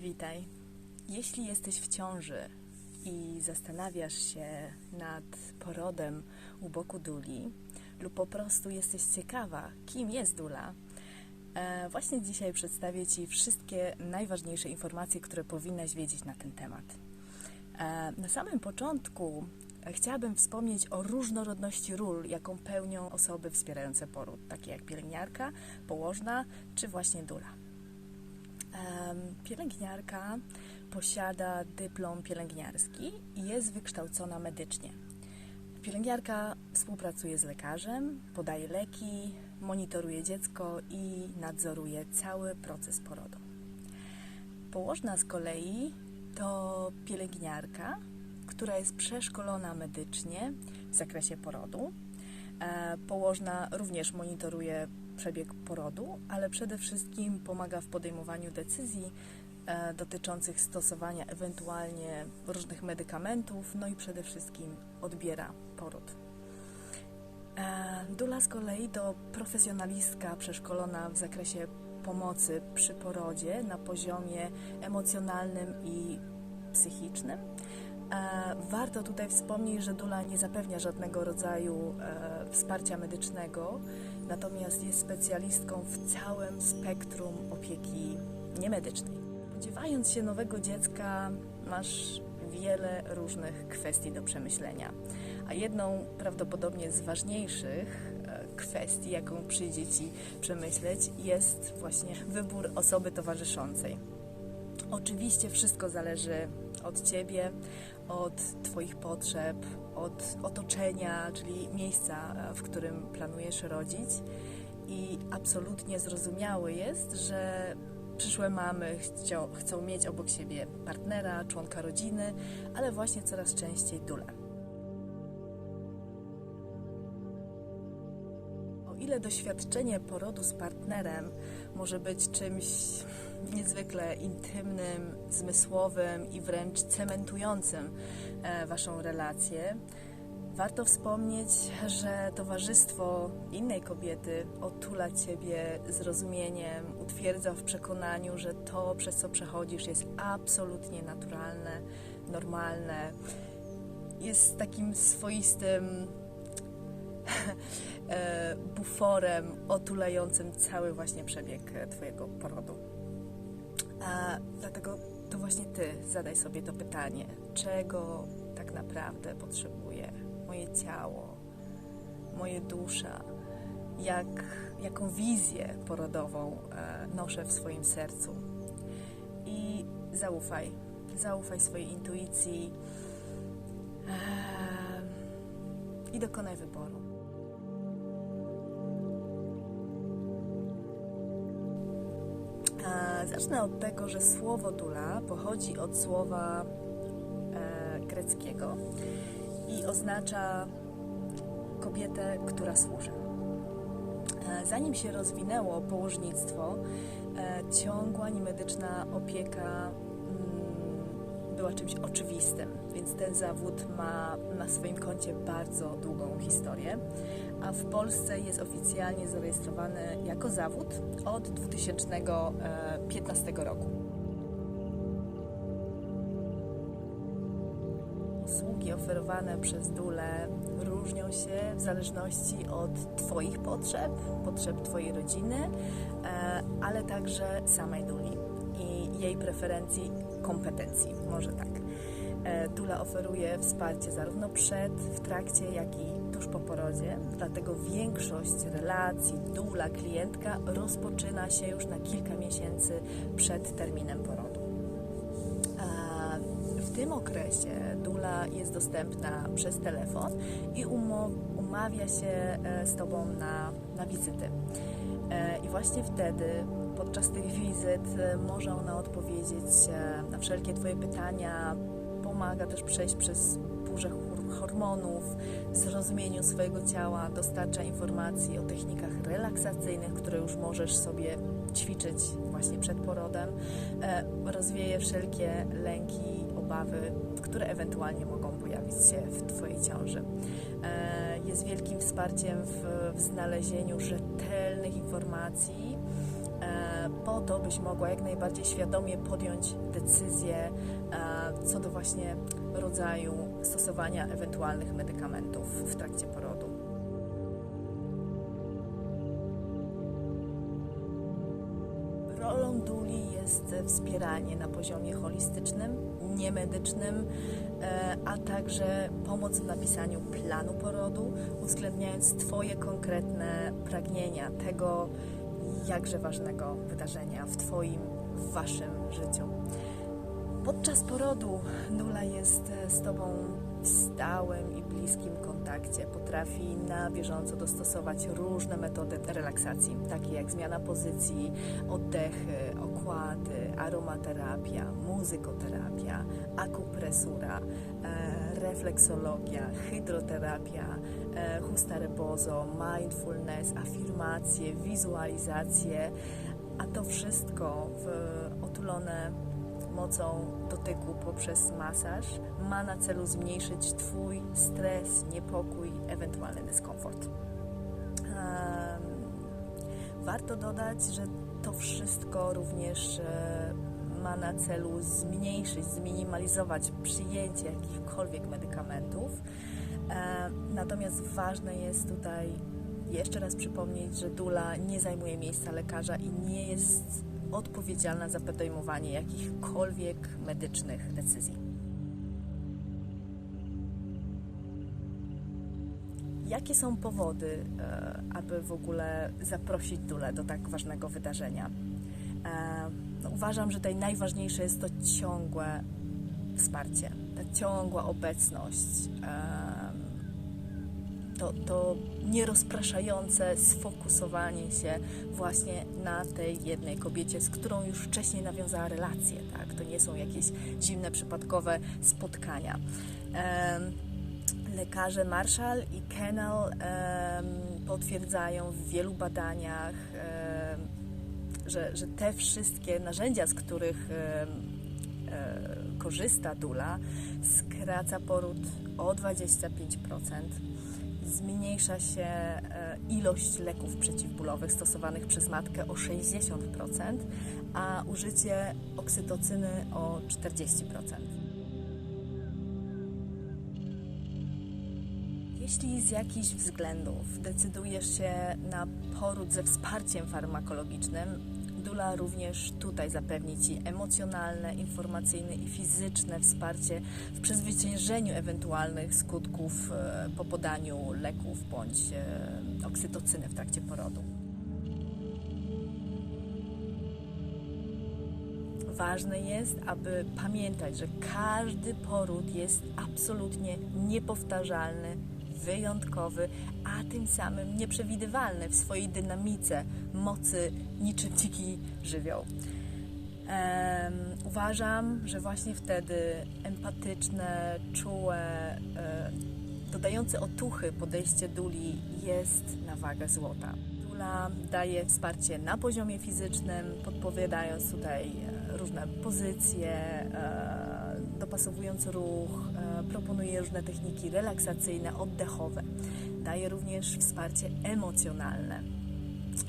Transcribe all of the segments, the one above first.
Witaj. Jeśli jesteś w ciąży i zastanawiasz się nad porodem u boku duli lub po prostu jesteś ciekawa, kim jest dula, właśnie dzisiaj przedstawię Ci wszystkie najważniejsze informacje, które powinnaś wiedzieć na ten temat. Na samym początku chciałabym wspomnieć o różnorodności ról, jaką pełnią osoby wspierające poród, takie jak pielęgniarka, położna czy właśnie dula. Pielęgniarka posiada dyplom pielęgniarski i jest wykształcona medycznie. Pielęgniarka współpracuje z lekarzem, podaje leki, monitoruje dziecko i nadzoruje cały proces porodu. Położna z kolei to pielęgniarka, która jest przeszkolona medycznie w zakresie porodu. Położna również monitoruje przebieg porodu, ale przede wszystkim pomaga w podejmowaniu decyzji dotyczących stosowania ewentualnie różnych medykamentów, no i przede wszystkim odbiera poród. Dula z kolei to profesjonalistka przeszkolona w zakresie pomocy przy porodzie na poziomie emocjonalnym i psychicznym. Warto tutaj wspomnieć, że dula nie zapewnia żadnego rodzaju wsparcia medycznego, natomiast jest specjalistką w całym spektrum opieki niemedycznej. Spodziewając się nowego dziecka, masz wiele różnych kwestii do przemyślenia, a jedną prawdopodobnie z ważniejszych kwestii, jaką przyjdzie Ci przemyśleć, jest właśnie wybór osoby towarzyszącej. Oczywiście wszystko zależy od Ciebie, od Twoich potrzeb, od otoczenia, czyli miejsca, w którym planujesz rodzić. I absolutnie zrozumiałe jest, że przyszłe mamy chcą mieć obok siebie partnera, członka rodziny, ale właśnie coraz częściej dulę. O ile doświadczenie porodu z partnerem może być czymś niezwykle intymnym, zmysłowym i wręcz cementującym Waszą relację, warto wspomnieć, że towarzystwo innej kobiety otula Ciebie zrozumieniem, utwierdza w przekonaniu, że to, przez co przechodzisz, jest absolutnie naturalne, normalne. Jest takim swoistym buforem otulającym cały właśnie przebieg Twojego porodu. Dlatego to właśnie Ty zadaj sobie to pytanie, czego tak naprawdę potrzebuje moje ciało, moja dusza, jaką wizję porodową noszę w swoim sercu. I zaufaj swojej intuicji i dokonaj wyboru. Zacznę od tego, że słowo dula pochodzi od słowa greckiego i oznacza kobietę, która służy. Zanim się rozwinęło położnictwo, ciągła niemedyczna opieka była czymś oczywistym, więc ten zawód ma na swoim koncie bardzo długą historię, a w Polsce jest oficjalnie zarejestrowany jako zawód od 2015 roku. Usługi oferowane przez dulę różnią się w zależności od Twoich potrzeb Twojej rodziny, ale także samej duli i jej preferencji, kompetencji, może tak. Dula oferuje wsparcie zarówno w trakcie, jak i tuż po porodzie, dlatego większość relacji dula-klientka rozpoczyna się już na kilka miesięcy przed terminem porodu. W tym okresie dula jest dostępna przez telefon i umawia się z Tobą na wizyty. I właśnie wtedy, podczas tych wizyt, może ona odpowiedzieć na wszelkie Twoje pytania, pomaga też przejść przez burzę hormonów, zrozumieniu swojego ciała, dostarcza informacji o technikach relaksacyjnych, które już możesz sobie ćwiczyć właśnie przed porodem, rozwieje wszelkie lęki, obawy, które ewentualnie mogą pojawić się w Twojej ciąży. Jest wielkim wsparciem w znalezieniu rzetelnych informacji po to, byś mogła jak najbardziej świadomie podjąć decyzję co do właśnie rodzaju stosowania ewentualnych medykamentów w trakcie porodu. Rolą duli jest wspieranie na poziomie holistycznym, niemedycznym, a także pomoc w napisaniu planu porodu, uwzględniając Twoje konkretne pragnienia tego jakże ważnego wydarzenia w Twoim, w Waszym życiu. Podczas porodu dula jest z Tobą w stałym i bliskim kontakcie. Potrafi na bieżąco dostosować różne metody relaksacji, takie jak zmiana pozycji, oddechy, okłady, aromaterapia, muzykoterapia, akupresura, refleksologia, hydroterapia, justa rebozo, mindfulness, afirmacje, wizualizacje, a to wszystko otulone mocą dotyku poprzez masaż ma na celu zmniejszyć Twój stres, niepokój, ewentualny dyskomfort. Warto dodać, że to wszystko również ma na celu zmniejszyć, zminimalizować przyjęcie jakichkolwiek medykamentów. Natomiast ważne jest tutaj jeszcze raz przypomnieć, że dula nie zajmuje miejsca lekarza i nie jest odpowiedzialna za podejmowanie jakichkolwiek medycznych decyzji. Jakie są powody, aby w ogóle zaprosić dulę do tak ważnego wydarzenia? Uważam, że tutaj najważniejsze jest to ciągłe wsparcie, ta ciągła obecność, to nierozpraszające sfokusowanie się właśnie na tej jednej kobiecie, z którą już wcześniej nawiązała relację, tak? To nie są jakieś zimne, przypadkowe spotkania. Lekarze Marshall i Kennel potwierdzają w wielu badaniach, że te wszystkie narzędzia, z których korzysta dula, skraca poród o 25%, zmniejsza się ilość leków przeciwbólowych stosowanych przez matkę o 60%, a użycie oksytocyny o 40%. Jeśli z jakichś względów decydujesz się na poród ze wsparciem farmakologicznym, dula również tutaj zapewni Ci emocjonalne, informacyjne i fizyczne wsparcie w przezwyciężeniu ewentualnych skutków po podaniu leków bądź oksytocyny w trakcie porodu. Ważne jest, aby pamiętać, że każdy poród jest absolutnie niepowtarzalny, wyjątkowy, a tym samym nieprzewidywalny w swojej dynamice, mocy, niczym dziki żywioł. Uważam, że właśnie wtedy empatyczne, czułe, dodające otuchy podejście duli jest na wagę złota. Dula daje wsparcie na poziomie fizycznym, podpowiadając tutaj różne pozycje, dopasowując ruch, proponuje różne techniki relaksacyjne, oddechowe. Daje również wsparcie emocjonalne.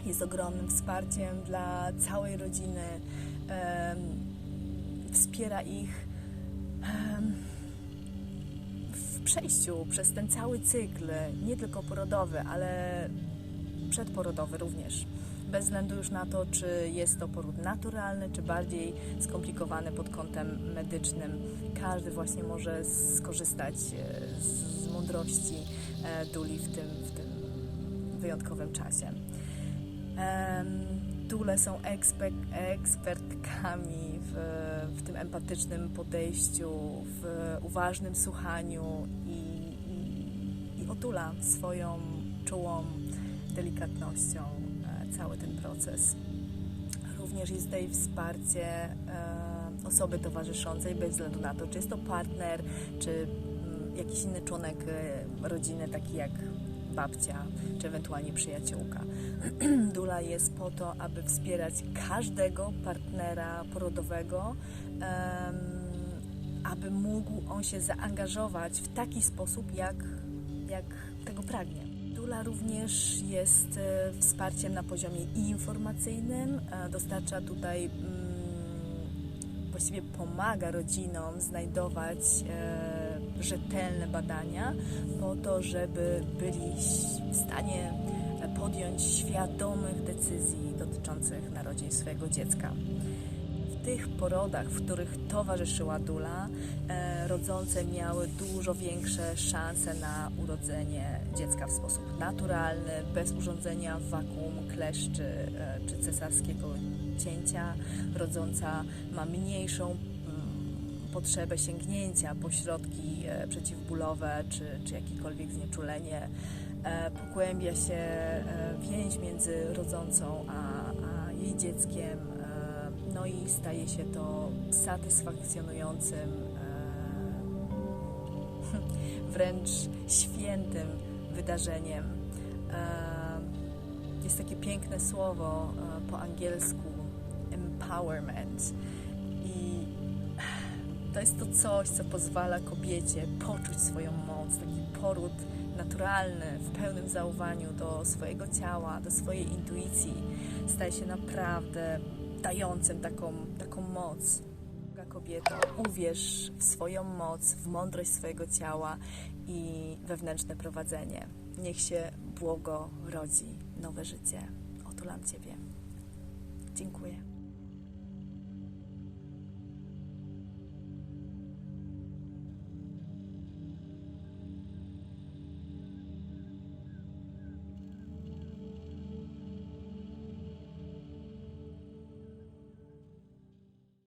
Jest ogromnym wsparciem dla całej rodziny. Wspiera ich w przejściu przez ten cały cykl, nie tylko porodowy, ale przedporodowy również. Bez względu już na to, czy jest to poród naturalny, czy bardziej skomplikowany pod kątem medycznym. Każdy właśnie może skorzystać z mądrości duli w tym wyjątkowym czasie. Dule są ekspertkami w tym empatycznym podejściu, w uważnym słuchaniu i otula swoją czułą delikatnością cały ten proces. Również jest tutaj wsparcie osoby towarzyszącej, bez względu na to, czy jest to partner, czy jakiś inny członek rodziny, taki jak babcia, czy ewentualnie przyjaciółka. Dula jest po to, aby wspierać każdego partnera porodowego, aby mógł on się zaangażować w taki sposób, jak tego pragnie. Dula również jest wsparciem na poziomie informacyjnym, dostarcza tutaj, właściwie pomaga rodzinom znajdować rzetelne badania po to, żeby byli w stanie podjąć świadomych decyzji dotyczących narodzin swojego dziecka. W tych porodach, w których towarzyszyła dula, rodzące miały dużo większe szanse na urodzenie dziecka w sposób naturalny, bez urządzenia wakuum, kleszczy czy cesarskiego cięcia. Rodząca ma mniejszą potrzebę sięgnięcia po środki przeciwbólowe czy jakiekolwiek znieczulenie. Pogłębia się więź między rodzącą a jej dzieckiem, no i staje się to satysfakcjonującym, wręcz świętym wydarzeniem. Jest takie piękne słowo po angielsku empowerment i to jest to coś, co pozwala kobiecie poczuć swoją moc, taki poród naturalny, w pełnym zaufaniu do swojego ciała, do swojej intuicji. Staje się naprawdę dającym taką moc. Droga kobieto, uwierz w swoją moc, w mądrość swojego ciała i wewnętrzne prowadzenie. Niech się błogo rodzi nowe życie. Otulam Ciebie. Dziękuję.